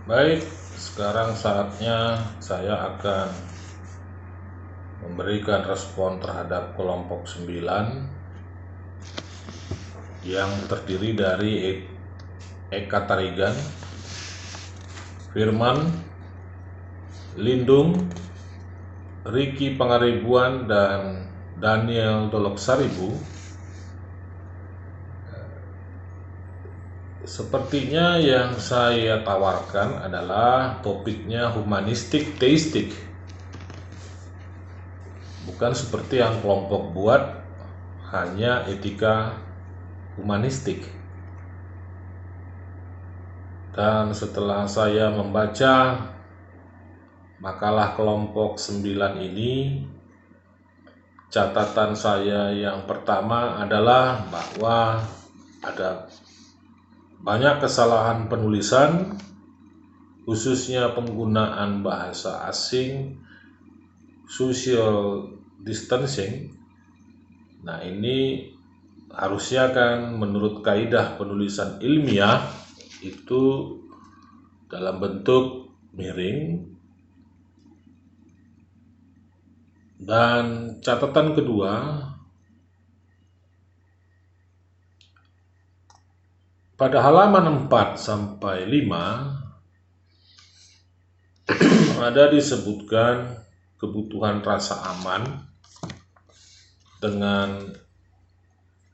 Baik, sekarang saatnya saya akan memberikan respon terhadap kelompok 9 yang terdiri dari Eka Tarigan, Firman, Lindung, Ricky Pangaribuan, dan Daniel Doloksaribu. Sepertinya yang saya tawarkan adalah topiknya humanistik teistik, bukan seperti yang kelompok buat hanya etika humanistik. Dan setelah saya membaca makalah kelompok 9 ini, catatan saya yang pertama adalah bahwa ada banyak kesalahan penulisan, khususnya penggunaan bahasa asing, social distancing. Nah, ini harusnya kan menurut kaidah penulisan ilmiah itu dalam bentuk miring. Dan catatan kedua, pada halaman 4 sampai 5 ada disebutkan kebutuhan rasa aman dengan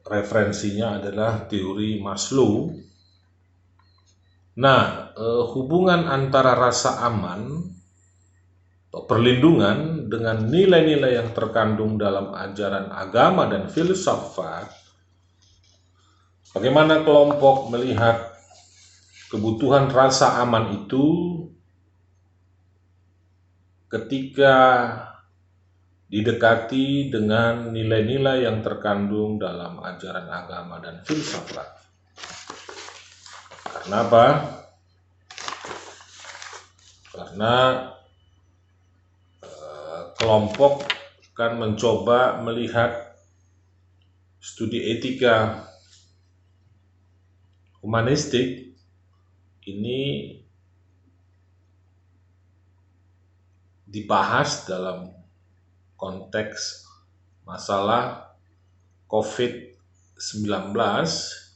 referensinya adalah teori Maslow. Nah, hubungan antara rasa aman atau perlindungan dengan nilai-nilai yang terkandung dalam ajaran agama dan filsafat, bagaimana kelompok melihat kebutuhan rasa aman itu ketika didekati dengan nilai-nilai yang terkandung dalam ajaran agama dan filsafat. Karena apa? Karena kelompok kan mencoba melihat studi etika humanistik ini dibahas dalam konteks masalah COVID-19,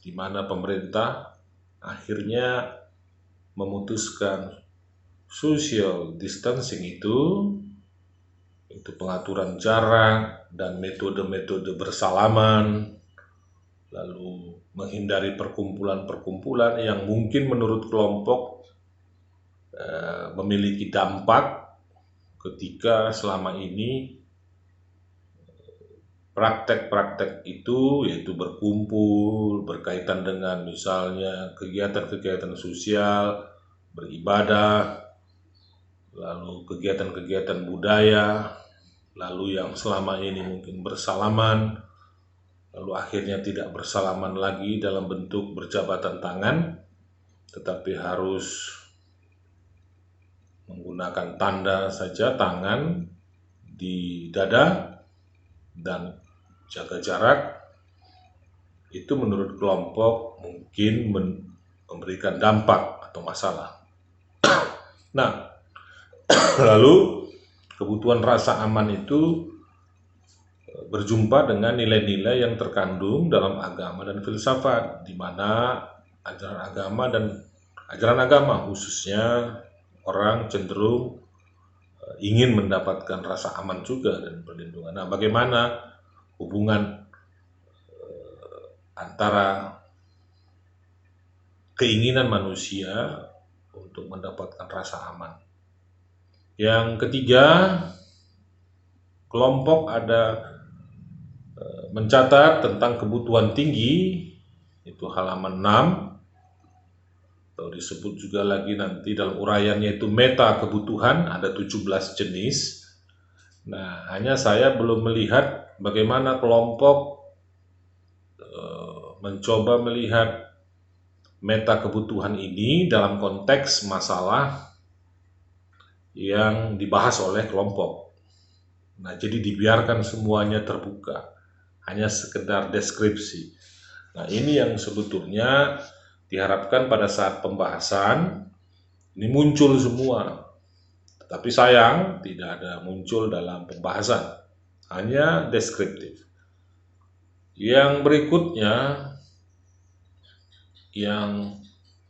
di mana pemerintah akhirnya memutuskan social distancing itu pengaturan jarak dan metode-metode bersalaman, lalu menghindari perkumpulan-perkumpulan yang mungkin menurut kelompok memiliki dampak ketika selama ini praktek-praktek itu, yaitu berkumpul, berkaitan dengan misalnya kegiatan-kegiatan sosial, beribadah, lalu kegiatan-kegiatan budaya, lalu yang selama ini mungkin bersalaman, lalu akhirnya tidak bersalaman lagi dalam bentuk berjabatan tangan, tetapi harus menggunakan tanda saja tangan di dada dan jaga jarak. Itu menurut kelompok mungkin memberikan dampak atau masalah. Nah, lalu kebutuhan rasa aman itu berjumpa dengan nilai-nilai yang terkandung dalam agama dan filsafat, di mana ajaran agama khususnya orang cenderung ingin mendapatkan rasa aman juga dan perlindungan. Nah, bagaimana hubungan antara keinginan manusia untuk mendapatkan rasa aman? Yang ketiga, kelompok ada mencatat tentang kebutuhan tinggi, itu halaman 6, atau disebut juga lagi nanti dalam uraiannya itu meta kebutuhan, ada 17 jenis. Nah, hanya saya belum melihat bagaimana kelompok mencoba melihat meta kebutuhan ini dalam konteks masalah yang dibahas oleh kelompok. Nah, jadi dibiarkan semuanya terbuka, hanya sekedar deskripsi. Nah, ini yang sebetulnya diharapkan pada saat pembahasan Ini muncul semua, tetapi sayang tidak ada muncul dalam pembahasan, hanya deskriptif. Yang berikutnya, yang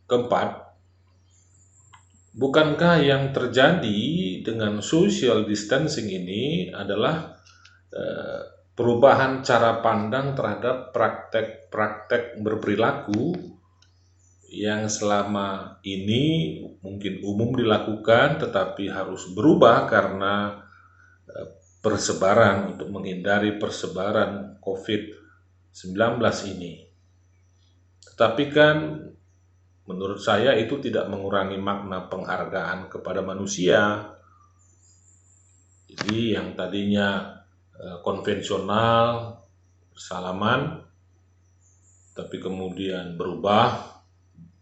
keempat, bukankah yang terjadi dengan social distancing ini adalah perubahan cara pandang terhadap praktek-praktek berperilaku yang selama ini mungkin umum dilakukan tetapi harus berubah karena persebaran, untuk menghindari persebaran COVID-19 ini. Tetapi kan menurut saya itu tidak mengurangi makna penghargaan kepada manusia. Jadi yang tadinya konvensional, salaman, tapi kemudian berubah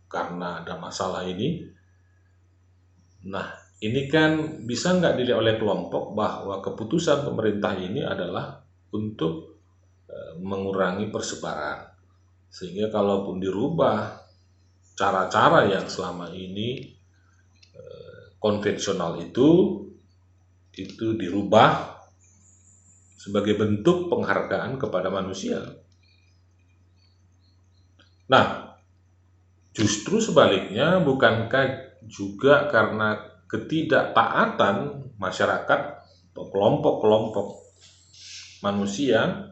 karena ada masalah ini. Nah, ini kan bisa nggak dilihat oleh kelompok bahwa keputusan pemerintah ini adalah untuk mengurangi persebaran. Sehingga kalaupun dirubah cara-cara yang selama ini konvensional itu dirubah sebagai bentuk penghargaan kepada manusia. Nah, justru sebaliknya, bukankah juga karena ketidaktaatan masyarakat atau kelompok-kelompok manusia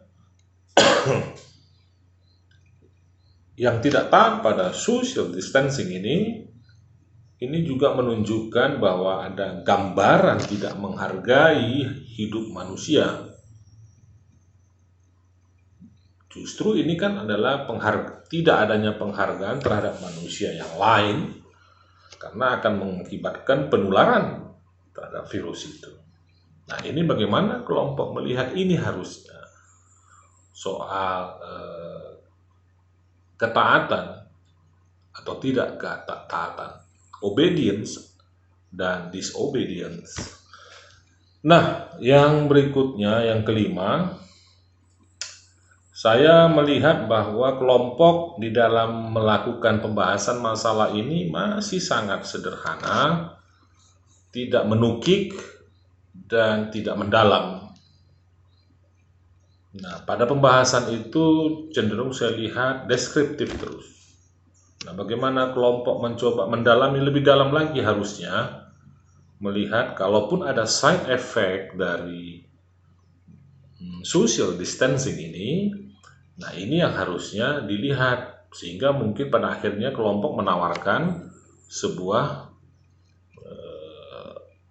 yang tidak taat pada social distancing ini juga menunjukkan bahwa ada gambaran tidak menghargai hidup manusia. Justru ini kan adalah tidak adanya penghargaan terhadap manusia yang lain, karena akan mengakibatkan penularan terhadap virus itu. Nah, ini bagaimana kelompok melihat ini harusnya soal ketaatan atau tidak ketaatan, obedience dan disobedience. Nah, yang berikutnya, yang kelima, saya melihat bahwa kelompok di dalam melakukan pembahasan masalah ini masih sangat sederhana, tidak menukik, dan tidak mendalam. Nah, pada pembahasan itu cenderung saya lihat deskriptif terus. Nah, bagaimana kelompok mencoba mendalami lebih dalam lagi harusnya, melihat kalaupun ada side effect dari social distancing ini, nah ini yang harusnya dilihat, sehingga mungkin pada akhirnya kelompok menawarkan sebuah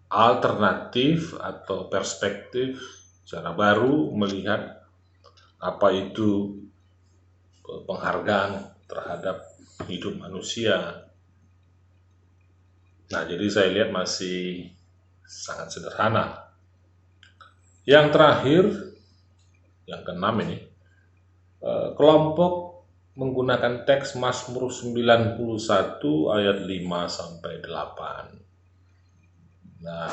alternatif atau perspektif cara baru melihat apa itu penghargaan terhadap hidup manusia. Nah, jadi saya lihat masih sangat sederhana. Yang terakhir, yang keenam ini, kelompok menggunakan teks Mazmur 91 ayat 5 sampai 8. Nah,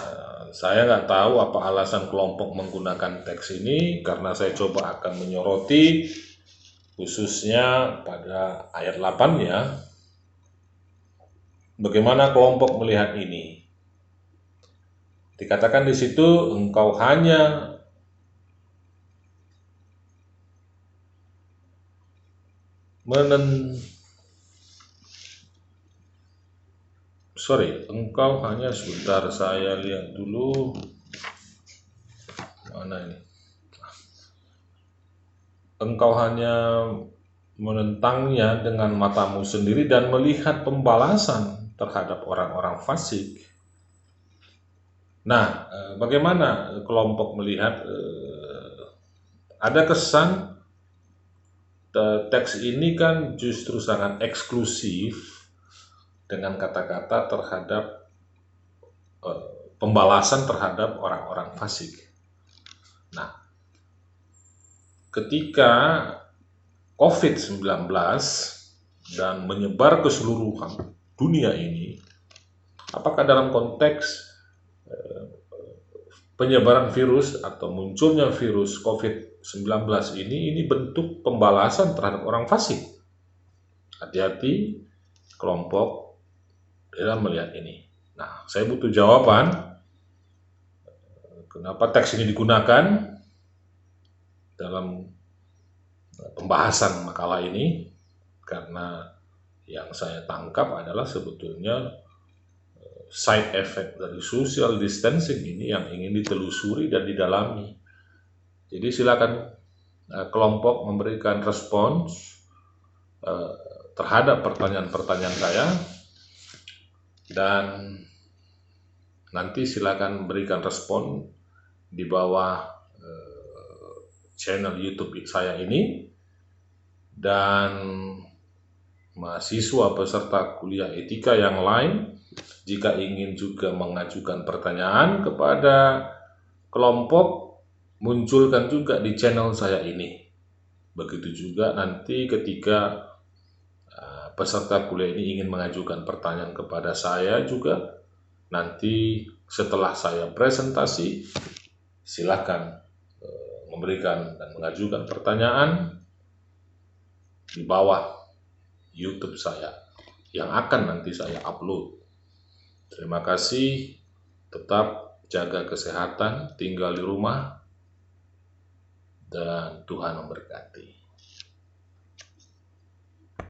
saya nggak tahu apa alasan kelompok menggunakan teks ini, karena saya coba akan menyoroti khususnya pada ayat 8 ya. Bagaimana kelompok melihat ini? Dikatakan di situ, engkau hanya engkau hanya, sebentar saya lihat dulu mana ini. Engkau hanya menentangnya dengan matamu sendiri dan melihat pembalasan terhadap orang-orang fasik. Nah, bagaimana kelompok melihat ada kesan teks ini kan justru sangat eksklusif dengan kata-kata terhadap pembalasan terhadap orang-orang fasik. Nah, ketika COVID-19 dan menyebar ke seluruh dunia ini, apakah dalam konteks penyebaran virus atau munculnya virus COVID-19 ini bentuk pembalasan terhadap orang fasik? Hati-hati kelompok dalam melihat ini. Nah, saya butuh jawaban kenapa teks ini digunakan dalam pembahasan makalah ini, karena yang saya tangkap adalah sebetulnya side effect dari social distancing ini yang ingin ditelusuri dan didalami. Jadi silakan kelompok memberikan respons terhadap pertanyaan-pertanyaan saya, dan nanti silakan berikan respon di bawah channel YouTube saya ini. Dan mahasiswa peserta kuliah etika yang lain, jika ingin juga mengajukan pertanyaan kepada kelompok, munculkan juga di channel saya ini. Begitu juga nanti ketika peserta kuliah ini ingin mengajukan pertanyaan kepada saya juga, nanti setelah saya presentasi, silakan memberikan dan mengajukan pertanyaan di bawah YouTube saya yang akan nanti saya upload. Terima kasih, tetap jaga kesehatan, tinggal di rumah, dan Tuhan memberkati.